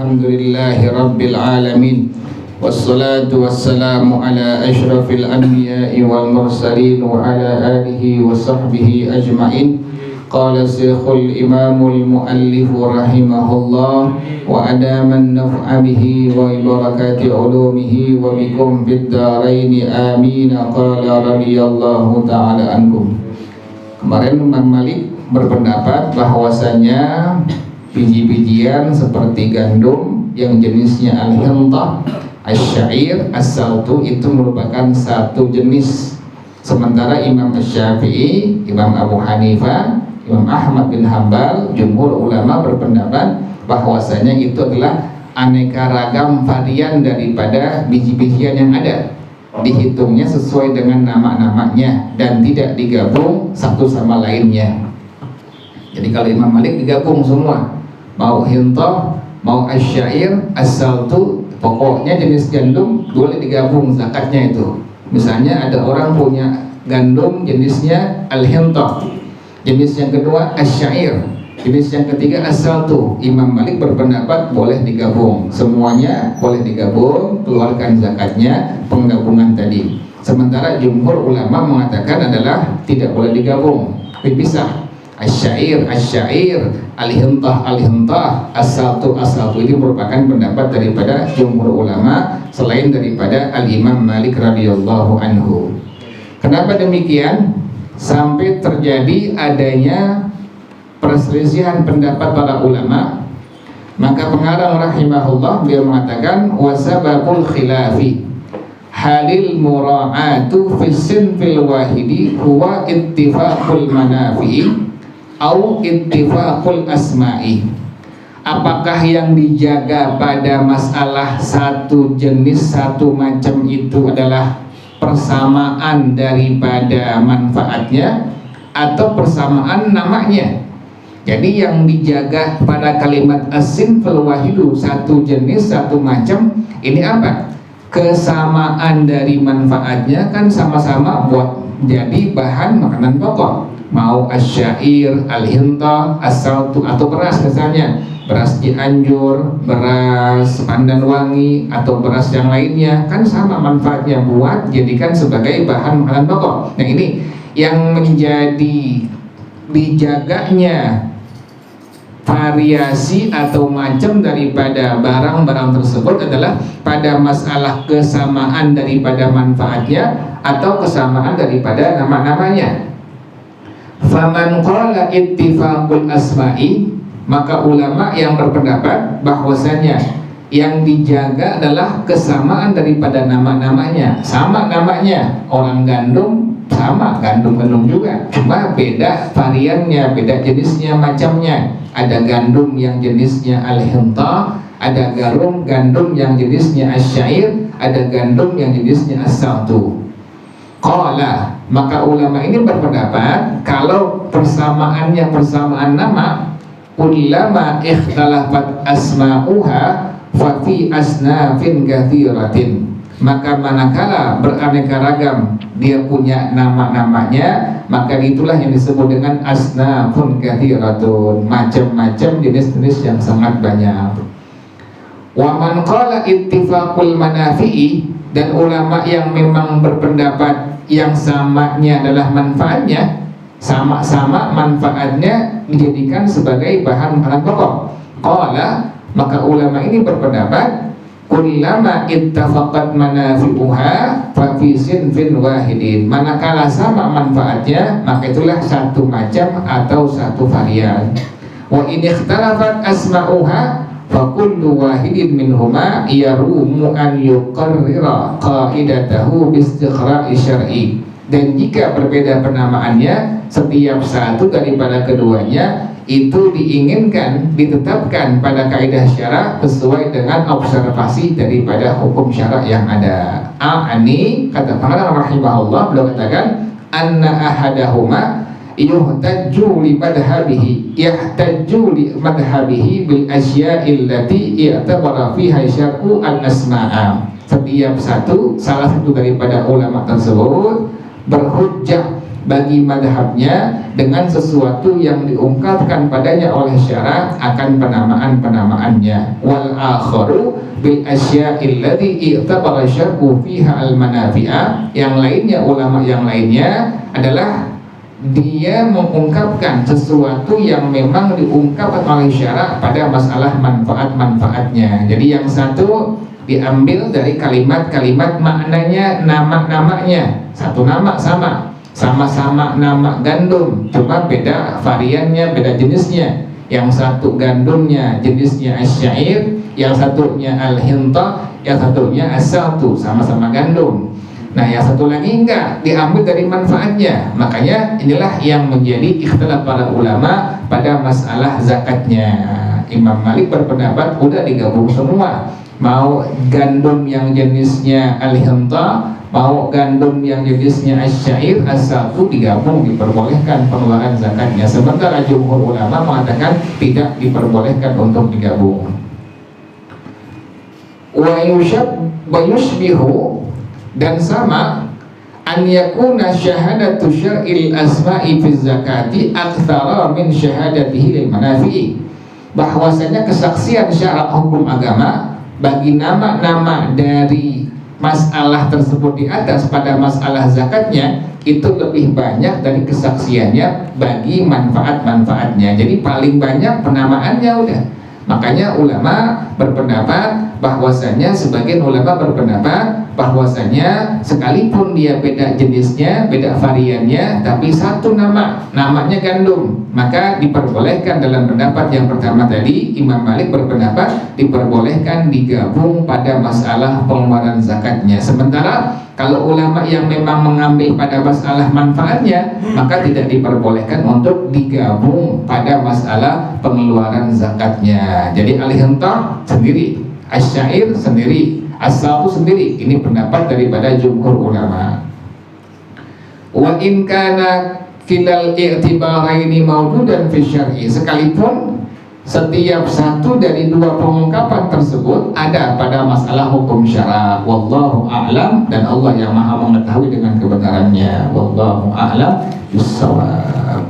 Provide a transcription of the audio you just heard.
Alhamdulillahi Rabbil Alamin. Wassalatu wassalamu ala ashrafil anbiya'i wal mursalin wa ala alihi wa sahbihi ajma'in. Qala Syekhul Imamul Muallif rahimahullah wa adaman naf'a bihi wa barakati ulumihi wa bikum bid daraini amin. Qala radhiyallahu ta'ala ankum. Kemarin Imam Malik berpendapat bahwasanya biji-bijian seperti gandum yang jenisnya al-hintah, asy-syair, as-saltu itu merupakan satu jenis. Sementara Imam Syafi'i, Imam Abu Hanifah, Imam Ahmad bin Hambal, jumhur ulama berpendapat bahwasanya itu adalah aneka ragam varian daripada biji-bijian yang ada. Dihitungnya sesuai dengan nama-namanya dan tidak digabung satu sama lainnya. Jadi kalau Imam Malik digabung semua, mau hintah, mau asy-syair, as-saltu, pokoknya jenis gandum boleh digabung zakatnya itu. Misalnya ada orang punya gandum jenisnya al-hintah, jenis yang kedua asy-syair, jenis yang ketiga as-saltu. Imam Malik berpendapat boleh digabung, semuanya boleh digabung, keluarkan zakatnya, penggabungan tadi. Sementara jumhur ulama mengatakan adalah tidak boleh digabung, dipisah. Asy-syair, al-hintah, as-saltu. Ini merupakan pendapat daripada jumhur ulama selain daripada al-Imam Malik radhiyallahu anhu. Kenapa demikian? Sampai terjadi adanya perselisihan pendapat para ulama. Maka pengarang rahimahullah beliau mengatakan wasababul khilafi halil mura'atu fis sinfil wahidi huwa ittifaqul manafi'i au ittifaqul asma'i. Apakah yang dijaga pada masalah satu jenis satu macam itu adalah persamaan daripada manfaatnya atau persamaan namanya? Jadi yang dijaga pada kalimat as-sinful wahidu, satu jenis satu macam, ini apa? Kesamaan dari manfaatnya, kan sama-sama buat jadi bahan makanan pokok. Mau asy-syair, al-hintah, as-saltu atau beras misalnya, beras Cianjur, beras Pandanwangi atau beras yang lainnya, kan sama manfaatnya buat jadikan sebagai bahan makanan pokok. Nah ini yang menjadi dijaganya variasi atau macam daripada barang-barang tersebut adalah pada masalah kesamaan daripada manfaatnya atau kesamaan daripada nama-namanya. Faman qala ittifaqul asma'i, maka ulama yang berpendapat bahwasanya yang dijaga adalah kesamaan daripada nama-namanya. Sama namanya, orang gandum sama, gandum juga, cuma beda variannya, beda jenisnya, macamnya. Ada gandum yang jenisnya al-hintah, ada gandum yang jenisnya asy-syair, ada gandum yang jenisnya as-saltu. Qala, maka ulama ini berpendapat kalau persamaannya persamaan nama, ulama ikhtalafat asma'uha fa fi asnafin katsiratin, maka manakala beraneka ragam dia punya nama-namanya, maka itulah yang disebut dengan asnafun katsiratun, macam-macam jenis-jenis yang sangat banyak. Wa man qala ittifaqul manafi'i, dan ulama yang memang berpendapat yang samanya adalah manfaatnya, sama-sama manfaatnya dijadikan sebagai bahan makanan pokok. Qala, maka ulama ini berpendapat kullama ittafaqat manafi'uha fa fi sinfin wahidin, manakala sama manfaatnya maka itulah satu macam atau satu varian. Wa in ikhtalafat asma'uha fa kullu wahidin minhuma yarumu an yuqarrira qaidatahu bi istiqra'i syar'i, dan jika berbeda penamaannya, setiap satu daripada keduanya itu diinginkan ditetapkan pada kaidah syara sesuai dengan observasi daripada hukum syara yang ada. Ani, kata pengarang rahimahullah, beliau katakan anna ahadahuma yuhtajju li madhabihi, yahtajju li madhabihi bil asya'i allati i'tabara fiha syar'u al-asma'a. Setiap satu, salah satu daripada ulama tersebut berhujjah bagi madhabnya dengan sesuatu yang diungkapkan padanya oleh syara akan penamaan-penamaannya. Wal akharu bil asya'il ladzi i'tabara syar'u fiha al manafi'a. Yang lainnya, ulama yang lainnya adalah dia mengungkapkan sesuatu yang memang diungkapkan oleh syara pada masalah manfaat-manfaatnya. Jadi yang satu diambil dari kalimat-kalimat maknanya, nama-namanya. Satu nama sama-sama nama gandum, cuma beda variannya, beda jenisnya. Yang satu gandumnya jenisnya asyair, yang satunya al-hinta, yang satunya as-saltu, sama-sama gandum. Nah yang satu lagi enggak, diambil dari manfaatnya. Makanya inilah yang menjadi ikhtilaf para ulama pada masalah zakatnya. Imam Malik berpendapat udah digabung semua, mau gandum yang jenisnya al-hinta, mau gandum yang jenisnya asyair, as-saltu digabung, diperbolehkan pengeluaran zakatnya. Sementara jumhur ulama mengatakan tidak diperbolehkan untuk digabung. Wa yushbihu, dan sama an yakuna syahadatu syar'il asma'i fi zakati aktsara min syahadatihi lil manafi'i, bahwasanya kesaksian syarat hukum agama bagi nama-nama dari masalah tersebut di atas pada masalah zakatnya itu lebih banyak dari kesaksiannya bagi manfaat-manfaatnya. Jadi paling banyak penamaannya udah. Makanya ulama berpendapat bahwasanya, sebagian ulama berpendapat bahwasanya sekalipun dia beda jenisnya, beda variannya, tapi satu namanya gandum, maka diperbolehkan. Dalam pendapat yang pertama tadi, Imam Malik berpendapat diperbolehkan digabung pada masalah pengeluaran zakatnya. Sementara kalau ulama yang memang mengambil pada masalah manfaatnya, maka tidak diperbolehkan untuk digabung pada masalah pengeluaran zakatnya. Jadi al-hinta sendiri, asyair sendiri, as-saltu sendiri. Ini pendapat daripada jumhur ulama. Wa in kana kilal i'tibaraini mawjudan fi syar'i, sekalipun setiap satu dari dua pengungkapan tersebut ada pada masalah hukum syara. Wallahu a'lam, dan Allah yang maha mengetahui dengan kebenarannya. Wallahu a'lam bissawab.